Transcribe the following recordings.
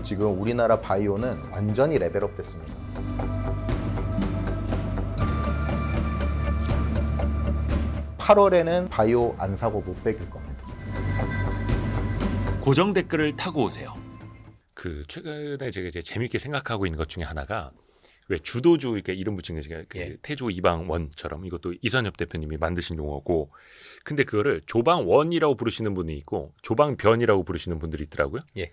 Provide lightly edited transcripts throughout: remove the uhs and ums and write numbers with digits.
지금 우리나라 바이오는 완전히 레벨업 됐습니다. (8월에는) 바이오 안 사고 못 베길 겁니다. 고정 댓글을 타고 오세요. 그 최근에 제가 이제 재밌게 생각하고 있는 것 중에 하나가 왜 주도주 이렇게 이름 붙인 게 제가 그 예. 태조 이방원처럼 이것도 이선엽 대표님이 만드신 용어고, 근데 그거를 조방원이라고 부르시는 분이 있고 조방변이라고 부르시는 분들이 있더라고요. 예.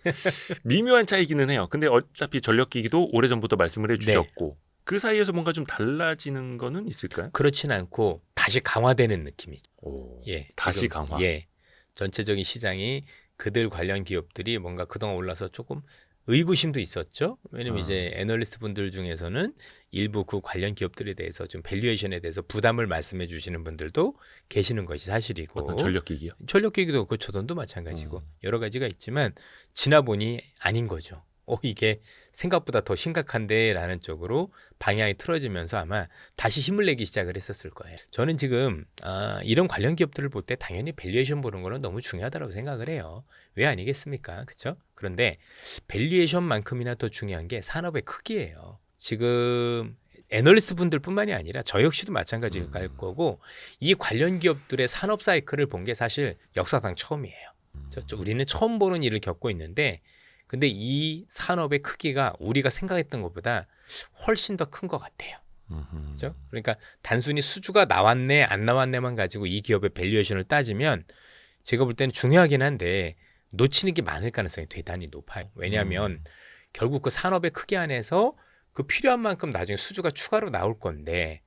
미묘한 차이기는 해요. 근데 어차피 전력기기도 오래전부터 말씀을 해주셨고 네. 그 사이에서 뭔가 좀 달라지는 거는 있을까요? 그렇진 않고 다시 강화되는 느낌이죠. 오, 예, 다시 지금, 강화. 예, 전체적인 시장이 그들 관련 기업들이 뭔가 그동안 올라서 조금 의구심도 있었죠. 왜냐면 이제 애널리스트 분들 중에서는 일부 그 관련 기업들에 대해서 좀 밸류에이션에 대해서 부담을 말씀해 주시는 분들도 계시는 것이 사실이고, 어떤 전력기기요? 전력기기도 그 조던도 마찬가지고 여러 가지가 있지만 지나 보니 아닌 거죠. 이게 생각보다 더 심각한데라는 쪽으로 방향이 틀어지면서 아마 다시 힘을 내기 시작을 했었을 거예요. 저는 지금 이런 관련 기업들을 볼 때 당연히 밸류에이션 보는 거는 너무 중요하다고 생각을 해요. 왜 아니겠습니까? 그렇죠? 그런데 밸류에이션만큼이나 더 중요한 게 산업의 크기예요. 지금 애널리스트 분들뿐만이 아니라 저 역시도 마찬가지일 거고, 이 관련 기업들의 산업 사이클을 본 게 사실 역사상 처음이에요. 우리는 처음 보는 일을 겪고 있는데, 근데 이 산업의 크기가 우리가 생각했던 것보다 훨씬 더 큰 것 같아요. 그렇죠? 그러니까 단순히 수주가 나왔네 안 나왔네만 가지고 이 기업의 밸류에이션을 따지면 제가 볼 때는 중요하긴 한데 놓치는 게 많을 가능성이 대단히 높아요. 왜냐하면 결국 그 산업의 크기 안에서 그 필요한 만큼 나중에 수주가 추가로 나올 건데,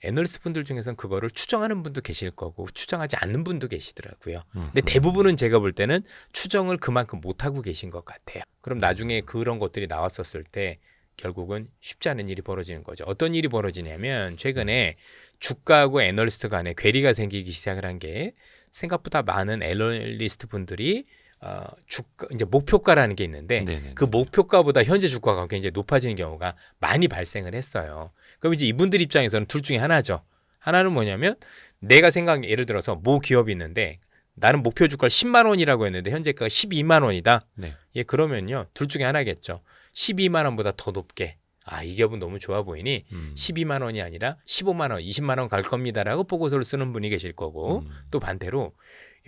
애널리스트 분들 중에서는 그거를 추정하는 분도 계실 거고 추정하지 않는 분도 계시더라고요. 근데 대부분은 제가 볼 때는 추정을 그만큼 못하고 계신 것 같아요. 그럼 나중에 그런 것들이 나왔었을 때 결국은 쉽지 않은 일이 벌어지는 거죠. 어떤 일이 벌어지냐면, 최근에 주가하고 애널리스트 간에 괴리가 생기기 시작을 한 게, 생각보다 많은 애널리스트 분들이 주가, 이제 목표가라는 게 있는데, 네네네. 그 목표가보다 현재 주가가 굉장히 높아지는 경우가 많이 발생을 했어요. 그럼 이제 이분들 입장에서는 둘 중에 하나죠. 하나는 뭐냐면, 내가 생각한 게, 예를 들어서 모 기업이 있는데 나는 목표 주가를 10만 원이라고 했는데 현재가가 12만 원이다. 네. 예, 그러면요, 둘 중에 하나겠죠. 12만 원보다 더 높게, 이 기업은 너무 좋아 보이니 12만 원이 아니라 15만 원, 20만 원 갈 겁니다라고 보고서를 쓰는 분이 계실 거고, 또 반대로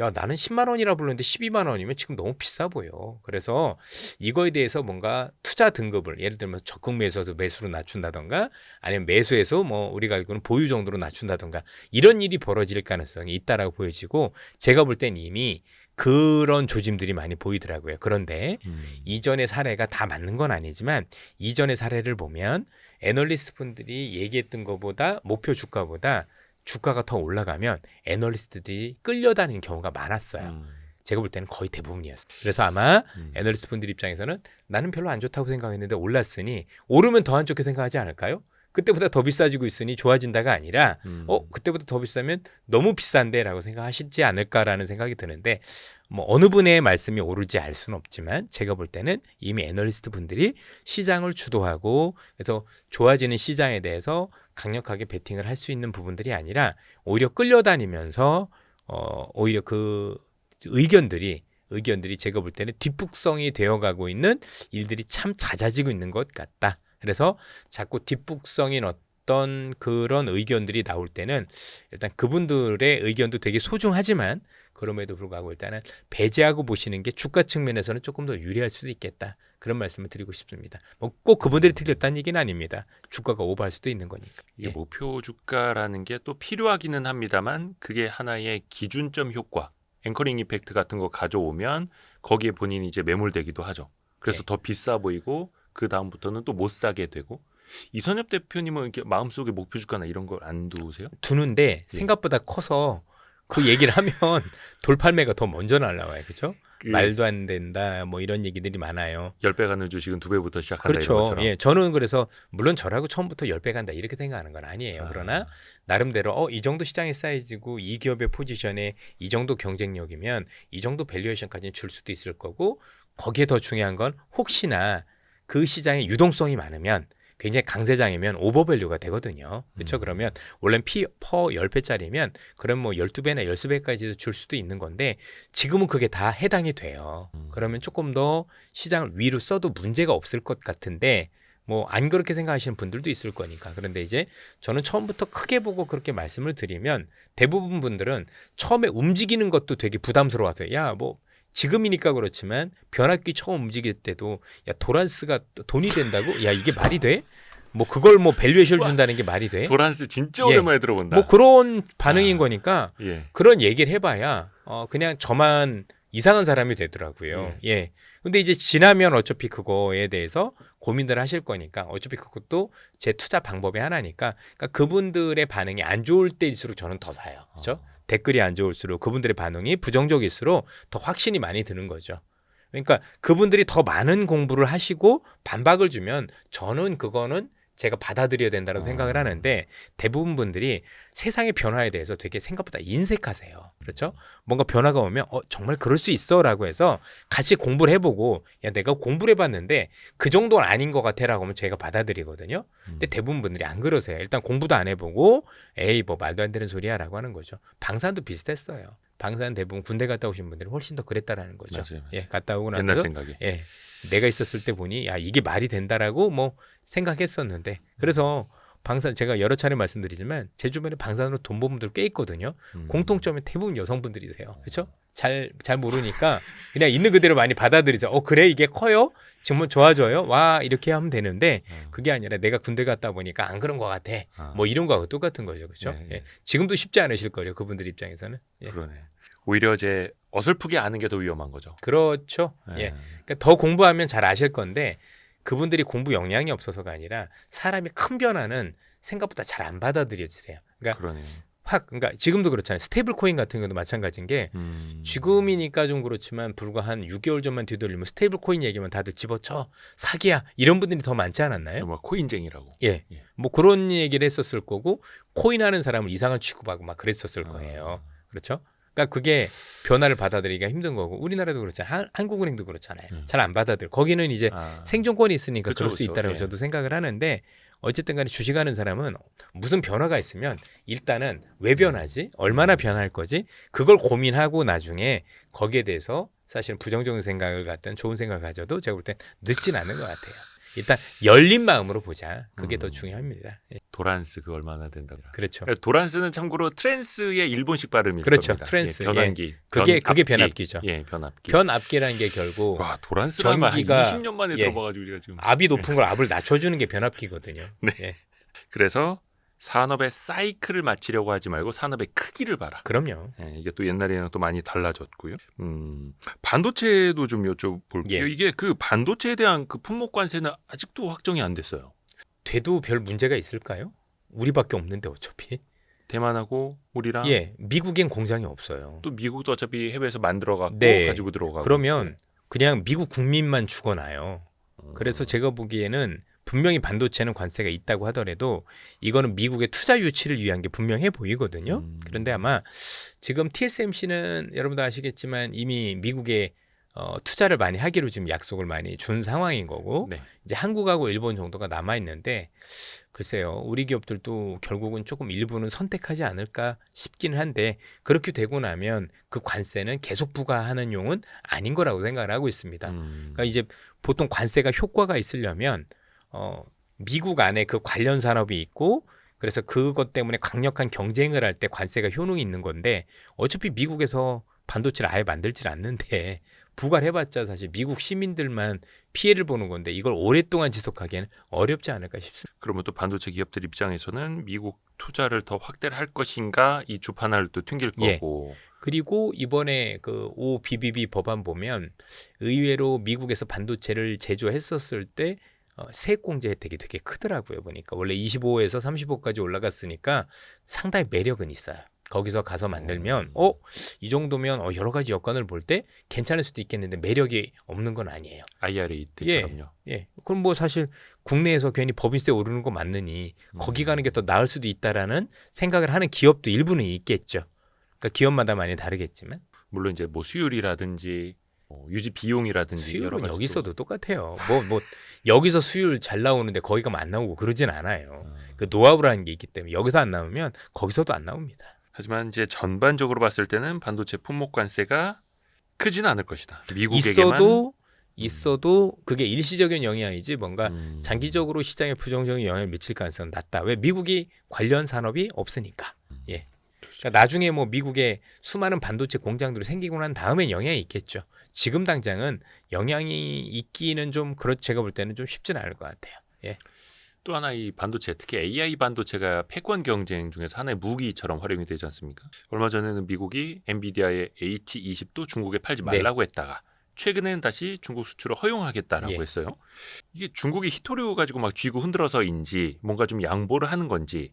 야, 나는 10만 원이라 불렀는데 12만 원이면 지금 너무 비싸 보여. 그래서 이거에 대해서 뭔가 투자 등급을, 예를 들면 적극 매수에서 매수로 낮춘다던가, 아니면 매수에서 뭐 우리가 알고는 보유 정도로 낮춘다던가, 이런 일이 벌어질 가능성이 있다라고 보여지고, 제가 볼 땐 이미 그런 조짐들이 많이 보이더라고요. 그런데 이전의 사례가 다 맞는 건 아니지만, 이전의 사례를 보면 애널리스트 분들이 얘기했던 것보다, 목표 주가보다 주가가 더 올라가면 애널리스트들이 끌려다니는 경우가 많았어요. 제가 볼 때는 거의 대부분이었어요. 그래서 아마 애널리스트 분들 입장에서는 나는 별로 안 좋다고 생각했는데 올랐으니 오르면 더 안 좋게 생각하지 않을까요? 그때보다 더 비싸지고 있으니 좋아진다가 아니라 그때보다 더 비싸면 너무 비싼데 라고 생각하시지 않을까라는 생각이 드는데, 뭐 어느 분의 말씀이 옳을지 알 수는 없지만 제가 볼 때는 이미 애널리스트 분들이 시장을 주도하고, 그래서 좋아지는 시장에 대해서 강력하게 베팅을 할 수 있는 부분들이 아니라 오히려 끌려다니면서 오히려 그 의견들이 제가 볼 때는 뒷북성이 되어가고 있는 일들이 참 잦아지고 있는 것 같다. 그래서 자꾸 뒷북성인 어떤 그런 의견들이 나올 때는 일단 그분들의 의견도 되게 소중하지만, 그럼에도 불구하고 일단은 배제하고 보시는 게 주가 측면에서는 조금 더 유리할 수도 있겠다. 그런 말씀을 드리고 싶습니다. 뭐 꼭 그분들이 틀렸다는 얘기는 아닙니다. 주가가 오버할 수도 있는 거니까. 이게 예. 목표 주가라는 게 또 필요하기는 합니다만, 그게 하나의 기준점 효과, 앵커링 이펙트 같은 거 가져오면 거기에 본인이 이제 매몰되기도 하죠. 그래서 예. 더 비싸 보이고 그 다음부터는 또 못 사게 되고. 이선엽 대표님은 이렇게 마음속에 목표 주가나 이런 걸 안 두세요? 두는데 생각보다 커서 그 얘기를 하면 돌팔매가 더 먼저 날라와요. 그렇죠? 말도 안 된다 뭐 이런 얘기들이 많아요. 10배 가는 주식은 2배부터 시작한다. 이런 그렇죠. 것처럼. 예, 저는 그래서 물론 저라고 처음부터 10배 간다 이렇게 생각하는 건 아니에요. 그러나 나름대로 이 정도 시장의 사이즈고 이 기업의 포지션에 이 정도 경쟁력이면 이 정도 밸류에이션까지는 줄 수도 있을 거고, 거기에 더 중요한 건 혹시나 그 시장에 유동성이 많으면 굉장히 강세장이면 오버밸류가 되거든요. 그렇죠? 그러면 원래 퍼 10배짜리면 그럼 뭐 12배나 13배까지 줄 수도 있는 건데 지금은 그게 다 해당이 돼요. 그러면 조금 더 시장을 위로 써도 문제가 없을 것 같은데 뭐 안 그렇게 생각하시는 분들도 있을 거니까. 그런데 이제 저는 처음부터 크게 보고 그렇게 말씀을 드리면 대부분 분들은 처음에 움직이는 것도 되게 부담스러워하세요. 야, 뭐 지금이니까 그렇지만 변압기 처음 움직일 때도 야 도란스가 돈이 된다고? 야 이게 말이 돼? 뭐 그걸 뭐 밸류에이션을 준다는 게 말이 돼? 도란스 진짜 예. 오랜만에 들어본다. 뭐 그런 반응인 거니까 예. 그런 얘기를 해봐야 그냥 저만 이상한 사람이 되더라고요. 예. 근데 이제 지나면 어차피 그거에 대해서 고민들 하실 거니까 어차피 그것도 제 투자 방법의 하나니까 그러니까 그분들의 반응이 안 좋을 때일수록 저는 더 사요. 그렇죠? 댓글이 안 좋을수록 그분들의 반응이 부정적일수록 더 확신이 많이 드는 거죠. 그러니까 그분들이 더 많은 공부를 하시고 반박을 주면 저는 그거는 제가 받아들여야 된다고 생각을 하는데 대부분 분들이 세상의 변화에 대해서 되게 생각보다 인색하세요. 그렇죠? 뭔가 변화가 오면 정말 그럴 수 있어라고 해서 같이 공부를 해보고 야 내가 공부를 해봤는데 그 정도는 아닌 것 같아라고 하면 제가 받아들이거든요. 근데 대부분 분들이 안 그러세요. 일단 공부도 안 해보고 에이 뭐 말도 안 되는 소리야라고 하는 거죠. 방산도 비슷했어요. 방산 대부분 군대 갔다 오신 분들이 훨씬 더 그랬다라는 거죠. 맞아요. 예, 갔다 오고 옛날 나서 생각에. 예, 내가 있었을 때 보니 야 이게 말이 된다라고 뭐 생각했었는데 그래서 방산 제가 여러 차례 말씀드리지만 제 주변에 방산으로 돈 번 분들 꽤 있거든요. 공통점이 대부분 여성분들이세요. 그렇죠? 잘 모르니까 그냥 있는 그대로 많이 받아들이죠. 그래 이게 커요? 정말 좋아져요? 와 이렇게 하면 되는데 그게 아니라 내가 군대 갔다 보니까 안 그런 것 같아. 뭐 이런 거하고 똑같은 거죠. 그렇죠? 네, 예. 지금도 쉽지 않으실 거예요. 그분들 입장에서는. 예. 그러네. 오히려 이제 어설프게 아는 게 더 위험한 거죠. 그렇죠. 예. 예. 그러니까 더 공부하면 잘 아실 건데 그분들이 공부 역량이 없어서가 아니라 사람이 큰 변화는 생각보다 잘 안 받아들여지세요. 그러니까 그러네요. 그러니까 지금도 그렇잖아요. 스테이블 코인 같은 경우도 마찬가지인 게 지금이니까 좀 그렇지만 불과 한 6개월 전만 뒤돌리면 스테이블 코인 얘기만 다들 집어쳐 사기야 이런 분들이 더 많지 않았나요? 뭐 코인쟁이라고. 예. 뭐 그런 얘기를 했었을 거고 코인 하는 사람을 이상한 취급하고 막 그랬었을 거예요. 그렇죠? 그러니까 그게 변화를 받아들이기가 힘든 거고 우리나라도 그렇잖아요. 한국은행도 그렇잖아요. 잘 안 받아들여. 거기는 이제 생존권이 있으니까 그쵸, 그럴 수 그쵸. 있다라고 예. 저도 생각을 하는데 어쨌든 간에 주식하는 사람은 무슨 변화가 있으면 일단은 왜 변하지? 얼마나 변할 거지? 그걸 고민하고 나중에 거기에 대해서 사실은 부정적인 생각을 갖든 좋은 생각을 가져도 제가 볼 땐 늦진 않은 것 같아요. 일단 열린 마음으로 보자. 그게 더 중요합니다. 예. 도란스 그 얼마나 된다. 그렇죠. 도란스는 참고로 트랜스의 일본식 발음일 그렇죠. 겁니다. 트랜스. 예, 변환기. 그게 변압기. 변압기죠. 예, 변압기. 변압기라는 게 결국 와, 도란스라면 한 전기가 20년 만에 예. 들어봐가지고 우리가 지금. 압이 높은 걸 압을 낮춰주는 게 변압기거든요. 네. 예. 그래서 산업의 사이클을 맞추려고 하지 말고 산업의 크기를 봐라. 그럼요. 예, 이게 또 옛날에는 또 많이 달라졌고요. 반도체도 좀 여쭤볼게요. 예. 이게 그 반도체에 대한 그 품목 관세는 아직도 확정이 안 됐어요. 돼도 별 문제가 있을까요? 우리밖에 없는데 어차피. 대만하고 우리랑 예, 미국엔 공장이 없어요. 또 미국도 어차피 해외에서 만들어갖고 네. 가지고 들어가고. 그러면 그냥 미국 국민만 죽어나요. 그래서 제가 보기에는 분명히 반도체는 관세가 있다고 하더라도 이거는 미국의 투자 유치를 위한 게 분명해 보이거든요. 그런데 아마 지금 TSMC는 여러분도 아시겠지만 이미 미국에 투자를 많이 하기로 지금 약속을 많이 준 상황인 거고 네. 이제 한국하고 일본 정도가 남아 있는데 글쎄요 우리 기업들도 결국은 조금 일부는 선택하지 않을까 싶기는 한데 그렇게 되고 나면 그 관세는 계속 부과하는 용은 아닌 거라고 생각을 하고 있습니다. 그러니까 이제 보통 관세가 효과가 있으려면 미국 안에 그 관련 산업이 있고 그래서 그것 때문에 강력한 경쟁을 할 때 관세가 효능이 있는 건데 어차피 미국에서 반도체를 아예 만들질 않는데 부과를 해봤자 사실 미국 시민들만 피해를 보는 건데 이걸 오랫동안 지속하기에는 어렵지 않을까 싶습니다. 그러면 또 반도체 기업들 입장에서는 미국 투자를 더 확대를 할 것인가 이 주판을 또 튕길 예. 거고. 그리고 이번에 그 OBBB 법안 보면 의외로 미국에서 반도체를 제조했었을 때 세액공제 혜택이 되게 크더라고요. 보니까 원래 25에서 35까지 올라갔으니까 상당히 매력은 있어요. 거기서 가서 만들면 이 정도면 여러 가지 여건을 볼 때 괜찮을 수도 있겠는데 매력이 없는 건 아니에요. IRA 때처럼요. 예. 그럼 뭐 사실 국내에서 괜히 법인세 오르는 거 맞느니 거기 가는 게 더 나을 수도 있다라는 생각을 하는 기업도 일부는 있겠죠. 그러니까 기업마다 많이 다르겠지만 물론 이제 뭐 수율이라든지 유지 비용이라든지 여러 수율은 가지 여기 또 있어도 똑같아요. 뭐 여기서 수율 잘 나오는데 거기 가면 안 나오고 그러진 않아요. 그 노하우라는 게 있기 때문에 여기서 안 나오면 거기서도 안 나옵니다. 하지만 이제 전반적으로 봤을 때는 반도체 품목 관세가 크지는 않을 것이다. 미국에게만 있어도 그게 일시적인 영향이지 뭔가 음. 장기적으로 시장에 부정적인 영향을 미칠 가능성은 낮다. 왜? 미국이 관련 산업이 없으니까. 예. 그러니까 나중에 뭐 미국에 수많은 반도체 공장들이 생기고 난 다음엔 영향이 있겠죠. 지금 당장은 영향이 있기는 좀 제가 볼 때는 좀 쉽지는 않을 것 같아요. 예. 또 하나 이 반도체, 특히 AI 반도체가 패권 경쟁 중에서 하나의 무기처럼 활용이 되지 않습니까? 얼마 전에는 미국이 엔비디아의 H20도 중국에 팔지 말라고 했다가 최근에는 다시 중국 수출을 허용하겠다라고 예. 했어요. 이게 중국이 히토류 가지고 막 쥐고 흔들어서인지 뭔가 좀 양보를 하는 건지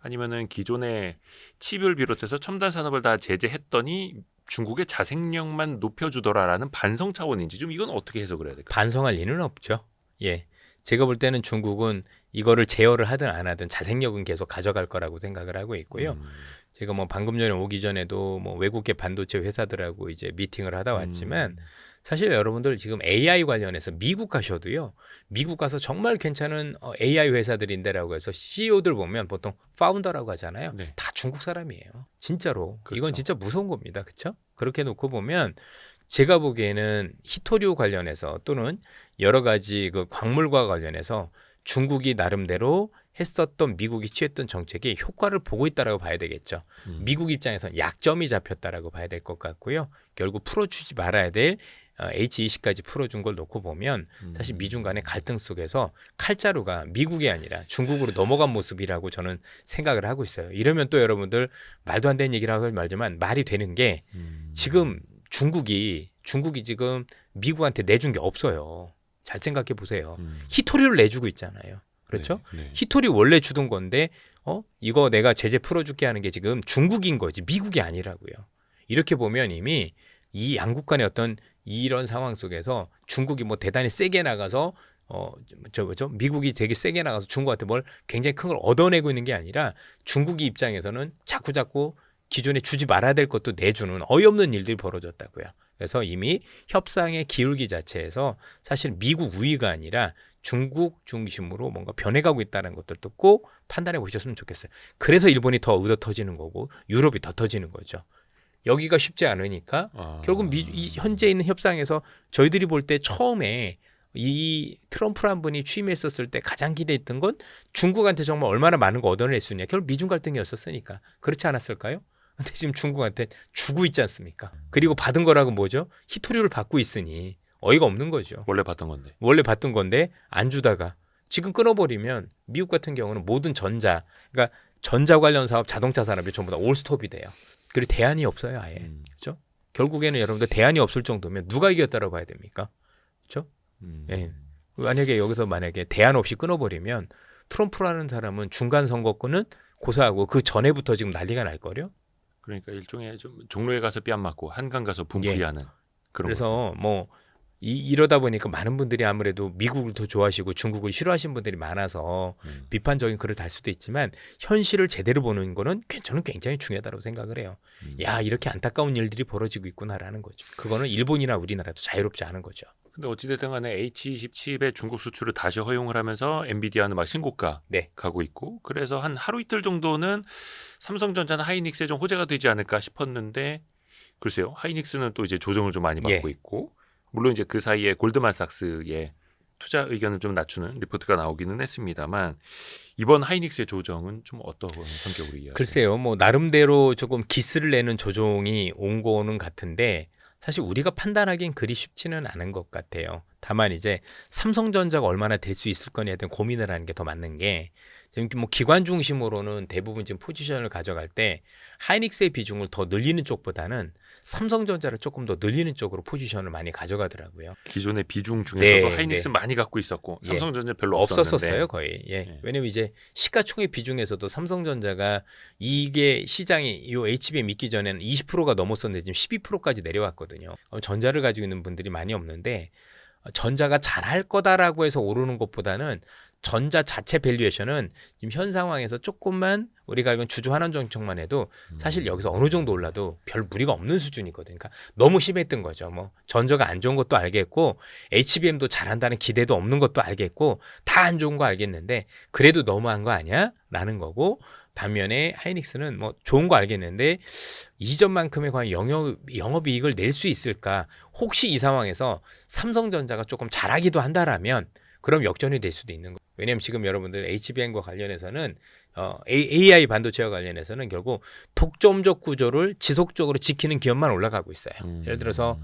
아니면은 기존의 칩을 비롯해서 첨단 산업을 다 제재했더니 중국의 자생력만 높여주더라라는 반성 차원인지 좀 이건 어떻게 해석을 해야 될까요? 반성할 리는 없죠. 예. 제가 볼 때는 중국은 이거를 제어를 하든 안 하든 자생력은 계속 가져갈 거라고 생각을 하고 있고요. 제가 뭐 방금 전에 오기 전에도 뭐 외국계 반도체 회사들하고 이제 미팅을 하다 왔지만 사실 여러분들 지금 AI 관련해서 미국 가셔도요. 미국 가서 정말 괜찮은 AI 회사들인데라고 해서 CEO들 보면 보통 파운더라고 하잖아요. 네. 다 중국 사람이에요. 진짜로. 그렇죠. 이건 진짜 무서운 겁니다. 그렇죠? 그렇게 놓고 보면 제가 보기에는 히토류 관련해서 또는 여러 가지 그 광물과 관련해서 중국이 나름대로 했었던 미국이 취했던 정책이 효과를 보고 있다라고 봐야 되겠죠. 미국 입장에서 약점이 잡혔다라고 봐야 될 것 같고요. 결국 풀어주지 말아야 될 H20까지 풀어준 걸 놓고 보면 사실 미중 간의 갈등 속에서 칼자루가 미국이 아니라 중국으로 넘어간 모습이라고 저는 생각을 하고 있어요. 이러면 또 여러분들 말도 안 되는 얘기를 하고 말지만 말이 되는 게 지금 중국이 지금 미국한테 내준 게 없어요. 잘 생각해 보세요. 히토리를 내주고 있잖아요. 그렇죠? 네. 히토리 원래 주던 건데 이거 내가 제재 풀어줄게 하는 게 지금 중국인 거지 미국이 아니라고요. 이렇게 보면 이미 이 양국 간의 어떤 이런 상황 속에서 중국이 뭐 대단히 세게 나가서 미국이 되게 세게 나가서 중국한테 뭘 굉장히 큰 걸 얻어내고 있는 게 아니라 중국이 입장에서는 자꾸 기존에 주지 말아야 될 것도 내주는 어이없는 일들이 벌어졌다고요. 그래서 이미 협상의 기울기 자체에서 사실 미국 우위가 아니라 중국 중심으로 뭔가 변해가고 있다는 것들도 꼭 판단해 보셨으면 좋겠어요. 그래서 일본이 더 의도 터지는 거고 유럽이 더 터지는 거죠. 여기가 쉽지 않으니까 결국 현재 있는 협상에서 저희들이 볼 때 처음에 이 트럼프란 분이 취임했었을 때 가장 기대했던 건 중국한테 정말 얼마나 많은 거 얻어낼 수 있냐. 결국 미중 갈등이었었으니까. 그렇지 않았을까요? 근데 지금 중국한테 주고 있지 않습니까? 그리고 받은 거라고 뭐죠? 히토리를 받고 있으니 어이가 없는 거죠. 원래 받던 건데. 원래 받던 건데 안 주다가 지금 끊어버리면 미국 같은 경우는 모든 그러니까 전자 관련 사업, 자동차 산업이 전부 다 올스톱이 돼요. 그리고 대안이 없어요, 아예. 그렇죠? 결국에는 여러분들 대안이 없을 정도면 누가 이겼다고 봐야 됩니까? 그렇죠? 예. 만약에 대안 없이 끊어버리면 트럼프라는 사람은 중간 선거권은 고사하고 그 전에부터 지금 난리가 날 거려. 그러니까 일종의 좀 종로에 가서 뺨 맞고 한강 가서 분풀이하는 그런. 그래서 뭐 이러다 보니까 많은 분들이 아무래도 미국을 더 좋아하시고 중국을 싫어하시는 분들이 많아서 비판적인 글을 달 수도 있지만 현실을 제대로 보는 거는 저는 굉장히 중요하다고 생각을 해요. 야, 이렇게 안타까운 일들이 벌어지고 있구나라는 거죠. 그거는 일본이나 우리나라도 자유롭지 않은 거죠. 근데 어찌됐든 간에 H20 칩의 중국 수출을 다시 허용을 하면서 엔비디아는 막 신고가 가고 있고 그래서 한 하루 이틀 정도는 삼성전자나 하이닉스에 좀 호재가 되지 않을까 싶었는데 글쎄요. 하이닉스는 또 이제 조정을 좀 많이 받고 있고 물론 이제 그 사이에 골드만삭스의 투자 의견을 좀 낮추는 리포트가 나오기는 했습니다만 이번 하이닉스의 조정은 좀 어떤 성격으로 이해하세요? 글쎄요. 뭐 나름대로 조금 기스를 내는 조정이 온 거는 같은데 사실 우리가 판단하기엔 그리 쉽지는 않은 것 같아요. 다만 이제 삼성전자가 얼마나 될 수 있을 거냐에 대한 고민을 하는 게 더 맞는 게 지금 뭐 기관 중심으로는 대부분 지금 포지션을 가져갈 때 하이닉스의 비중을 더 늘리는 쪽보다는 삼성전자를 조금 더 늘리는 쪽으로 포지션을 많이 가져가더라고요. 기존의 비중 중에서도 하이닉스 많이 갖고 있었고 삼성전자 별로 없었어요 거의. 왜냐면 이제 시가총액 비중에서도 삼성전자가 이게 시장이 요 HBM 있기 전에는 20%가 넘었었는데 지금 12%까지 내려왔거든요. 전자를 가지고 있는 분들이 많이 없는데 전자가 잘할 거다라고 해서 오르는 것보다는 전자 자체 밸류에이션은 지금 현 상황에서 조금만 우리가 알고 있는 주주 환원 정책만 해도 사실 여기서 어느 정도 올라도 별 무리가 없는 수준이거든요. 그러니까 너무 심했던 거죠. 뭐 전저가 안 좋은 것도 알겠고 HBM도 잘한다는 기대도 없는 것도 알겠고 다 안 좋은 거 알겠는데 그래도 너무한 거 아니야? 라는 거고 반면에 하이닉스는 뭐 좋은 거 알겠는데 이전만큼의 과연 영업이익을 낼 수 있을까? 혹시 이 상황에서 삼성전자가 조금 잘하기도 한다라면 그럼 역전이 될 수도 있는 거예요. 왜냐하면 지금 여러분들 HBM과 관련해서는 AI 반도체와 관련해서는 결국 독점적 구조를 지속적으로 지키는 기업만 올라가고 있어요. 예를 들어서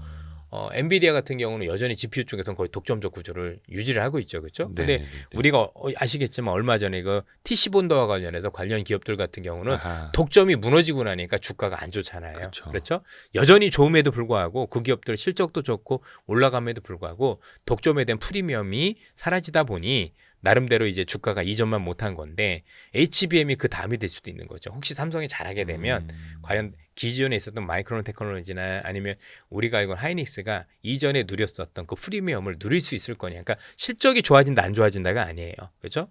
엔비디아 같은 경우는 여전히 GPU 쪽에서는 거의 독점적 구조를 유지를 하고 있죠, 그렇죠? 근데 네. 우리가 아시겠지만 얼마 전에 그 TC본더와 관련해서 관련 기업들 같은 경우는 아하. 독점이 무너지고 나니까 주가가 안 좋잖아요. 그렇죠? 여전히 좋음에도 불구하고 그 기업들 실적도 좋고 올라감에도 불구하고 독점에 대한 프리미엄이 사라지다 보니 나름대로 이제 주가가 이전만 못한 건데 HBM이 그 다음이 될 수도 있는 거죠. 혹시 삼성이 잘하게 되면 과연 기존에 있었던 마이크론 테크놀로지나 아니면 우리가 알고 있는 하이닉스가 이전에 누렸었던 그 프리미엄을 누릴 수 있을 거냐. 그러니까 실적이 좋아진다 안 좋아진다가 아니에요. 그렇죠?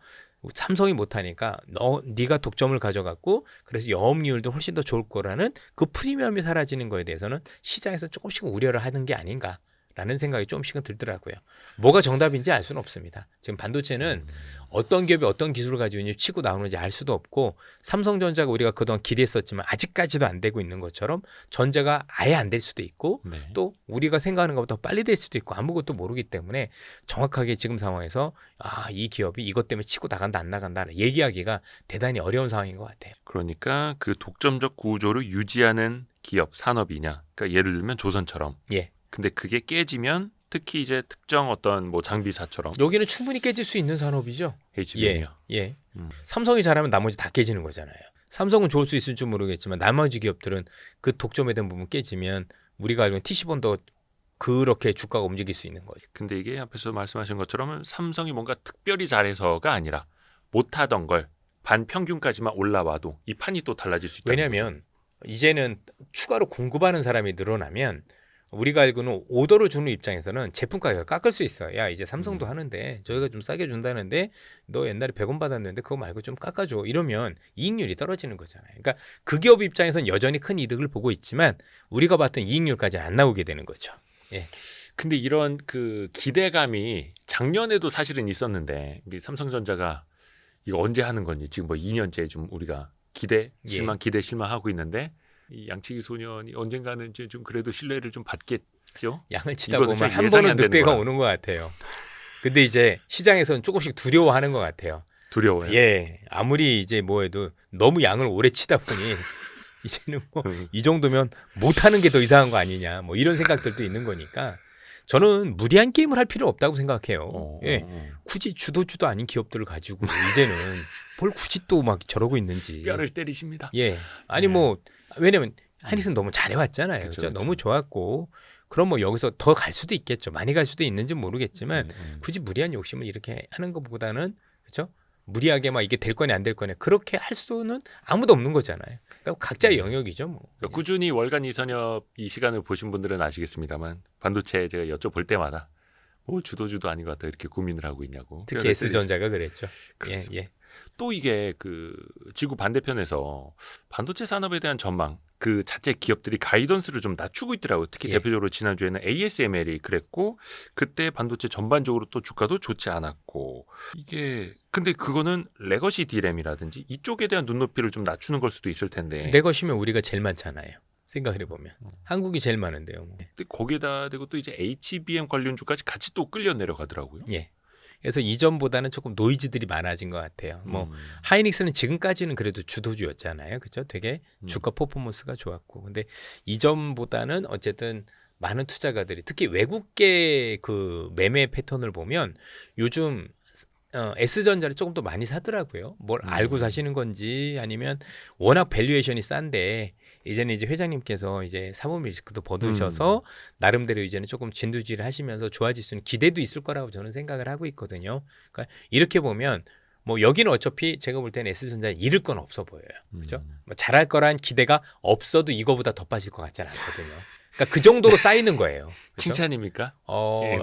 삼성이 못하니까 네가 독점을 가져갔고 그래서 영업이율도 훨씬 더 좋을 거라는 그 프리미엄이 사라지는 거에 대해서는 시장에서 조금씩 우려를 하는 게 아닌가. 라는 생각이 조금씩은 들더라고요. 뭐가 정답인지 알 수는 없습니다. 지금 반도체는 어떤 기업이 어떤 기술을 가지고 있는지 치고 나오는지 알 수도 없고 삼성전자가 우리가 그동안 기대했었지만 아직까지도 안 되고 있는 것처럼 전자가 아예 안 될 수도 있고 네. 또 우리가 생각하는 것보다 빨리 될 수도 있고 아무것도 모르기 때문에 정확하게 지금 상황에서 이 기업이 이것 때문에 치고 나간다 안 나간다 얘기하기가 대단히 어려운 상황인 것 같아요. 그러니까 그 독점적 구조를 유지하는 기업 산업이냐. 그러니까 예를 들면 조선처럼. 예. 근데 그게 깨지면 특히 이제 특정 어떤 뭐 장비사처럼 여기는 충분히 깨질 수 있는 산업이죠. HBM이요. 예. 삼성이 잘하면 나머지 다 깨지는 거잖아요. 삼성은 좋을 수 있을지 모르겠지만 나머지 기업들은 그 독점에 대한 부분 깨지면 우리가 알고 있는 TC본도 그렇게 주가가 움직일 수 있는 거죠. 근데 이게 앞에서 말씀하신 것처럼 삼성이 뭔가 특별히 잘해서가 아니라 못하던 걸 반평균까지만 올라와도 이 판이 또 달라질 수 있다는 왜냐하면 이제는 추가로 공급하는 사람이 늘어나면 우리가 알고는 오더를 주는 입장에서는 제품 가격을 깎을 수 있어. 야 이제 삼성도 하는데 저희가 좀 싸게 준다는데 너 옛날에 100원 받았는데 그거 말고 좀 깎아줘. 이러면 이익률이 떨어지는 거잖아요. 그러니까 그 기업 입장에서는 여전히 큰 이득을 보고 있지만 우리가 봤던 이익률까지는 안 나오게 되는 거죠. 예. 근데 이런 그 기대감이 작년에도 사실은 있었는데 삼성전자가 이거 언제 하는 건지 지금 뭐 2년째 좀 우리가 기대 실망 하고 있는데 이 양치기 소년이 언젠가는 이제 좀 그래도 신뢰를 좀 받겠죠. 양을 치다 이거는 보면 한 예상이 번은 안 되는 늑대가 거야. 오는 것 같아요. 근데 이제 시장에서는 조금씩 두려워하는 것 같아요. 두려워요. 예, 아무리 이제 뭐해도 너무 양을 오래 치다 보니 이제는 뭐 이 정도면 못하는 게 더 이상한 거 아니냐, 뭐 이런 생각들도 있는 거니까 저는 무리한 게임을 할 필요 없다고 생각해요. 예, 굳이 주도주도 아닌 기업들을 가지고 이제는 뭘 굳이 또 막 저러고 있는지. 뼈를 때리십니다. 예, 아니 뭐 왜냐면 하이닉스는 너무 잘해왔잖아요. 그쵸, 그렇죠? 그쵸. 너무 좋았고. 그럼 뭐 여기서 더 갈 수도 있겠죠. 많이 갈 수도 있는지 모르겠지만 굳이 무리한 욕심을 이렇게 하는 것보다는 그렇죠? 무리하게 막 이게 될 거냐 안 될 거냐 그렇게 할 수는 아무도 없는 거잖아요. 그러니까 각자의 영역이죠. 뭐. 그러니까 꾸준히 월간 이선엽 이 시간을 보신 분들은 아시겠습니다만 반도체 제가 여쭤볼 때마다 뭐 주도주도 아닌 것 같다 이렇게 고민을 하고 있냐고. 특히 S전자가 그랬죠. 그렇습니다. 예. 또 이게 그 지구 반대편에서 반도체 산업에 대한 전망 그 자체 기업들이 가이던스를 좀 낮추고 있더라고요. 특히 예. 대표적으로 지난주에는 ASML이 그랬고 그때 반도체 전반적으로 또 주가도 좋지 않았고 이게 근데 그거는 레거시 D램이라든지 이쪽에 대한 눈높이를 좀 낮추는 걸 수도 있을 텐데 레거시면 우리가 제일 많잖아요. 생각을 해보면 한국이 제일 많은데요. 뭐. 근데 거기에다 대고 또 이제 HBM 관련주까지 같이 또 끌려 내려가더라고요. 예. 그래서 이전보다는 조금 노이즈들이 많아진 것 같아요. 뭐 하이닉스는 지금까지는 그래도 주도주였잖아요, 그렇죠? 되게 주가 퍼포먼스가 좋았고, 근데 이전보다는 어쨌든 많은 투자가들이 특히 외국계 그 매매 패턴을 보면 요즘 S전자를 조금 더 많이 사더라고요. 뭘 알고 사시는 건지 아니면 워낙 밸류에이션이 싼데 이제는 이제 회장님께서 이제 사모님 리스크도 받으셔서 나름대로 이제는 조금 진두지휘를 하시면서 좋아질 수 있는 기대도 있을 거라고 저는 생각을 하고 있거든요. 그러니까 이렇게 보면 뭐 여기는 어차피 제가 볼 때는 S전자 잃을 건 없어 보여요. 그렇죠? 뭐 잘할 거란 기대가 없어도 이거보다 더 빠질 것 같지는 않거든요. 그러니까 그 정도로 쌓이는 거예요. 그렇죠? 칭찬입니까?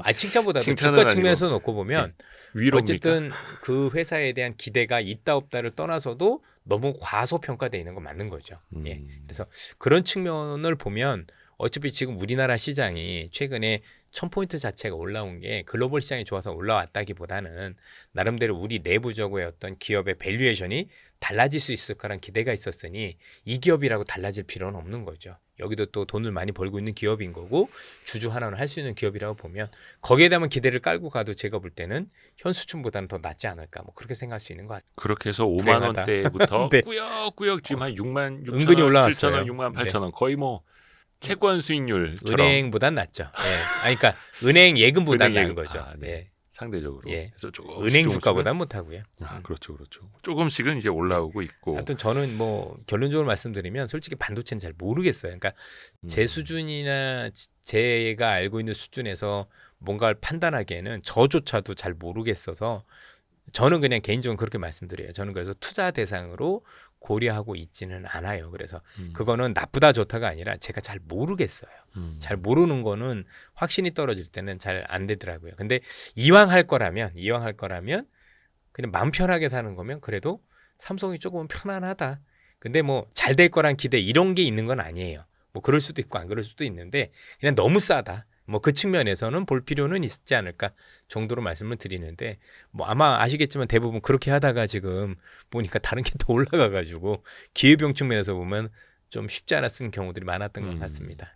예. 칭찬보다도 칭찬은 주가 아니고. 측면에서 놓고 보면 위로입니까? 어쨌든 그 회사에 대한 기대가 있다 없다를 떠나서도 너무 과소평가돼 있는 건 맞는 거죠. 예. 그래서 그런 측면을 보면 어차피 지금 우리나라 시장이 최근에 1000포인트 자체가 올라온 게 글로벌 시장이 좋아서 올라왔다기보다는 나름대로 우리 내부적으로의 어떤 기업의 밸류에이션이 달라질 수 있을 거란 기대가 있었으니 이 기업이라고 달라질 필요는 없는 거죠. 여기도 또 돈을 많이 벌고 있는 기업인 거고 주주 환원을 할 수 있는 기업이라고 보면 거기에 대한 기대를 깔고 가도 제가 볼 때는 현 수준보다는 더 낫지 않을까 뭐 그렇게 생각할 수 있는 것 같습니다. 그렇게 해서 5만 불행하다. 원대부터 네. 꾸역꾸역 지금 한 6만 6천 은근히 원, 올라왔어요. 7천 원, 6만 8천 원 거의 뭐 채권 수익률처럼 은행보단 낫죠. 예. 아니, 그러니까 은행 예금보다 은행 나은 예금. 거죠. 아, 네. 예. 상대적으로. 예. 그래서 조금 은행 주가보다 못하고요. 그렇죠, 그렇죠. 조금씩은 이제 올라오고 있고. 하여튼 저는 뭐 결론적으로 말씀드리면 솔직히 반도체는 잘 모르겠어요. 그러니까 제 수준이나 제가 알고 있는 수준에서 뭔가를 판단하기에는 저조차도 잘 모르겠어서 저는 그냥 개인적으로 그렇게 말씀드려요. 저는 그래서 투자 대상으로 고려하고 있지는 않아요. 그래서 그거는 나쁘다 좋다가 아니라 제가 잘 모르겠어요. 잘 모르는 거는 확신이 떨어질 때는 잘 안 되더라고요. 근데 이왕 할 거라면 그냥 마음 편하게 사는 거면 그래도 삼성이 조금은 편안하다. 근데 뭐 잘 될 거란 기대 이런 게 있는 건 아니에요. 뭐 그럴 수도 있고 안 그럴 수도 있는데 그냥 너무 싸다. 뭐 그 측면에서는 볼 필요는 있지 않을까 정도로 말씀을 드리는데 뭐 아마 아시겠지만 대부분 그렇게 하다가 지금 보니까 다른 게 더 올라가가지고 기회비용 측면에서 보면 좀 쉽지 않았던 경우들이 많았던 것 같습니다.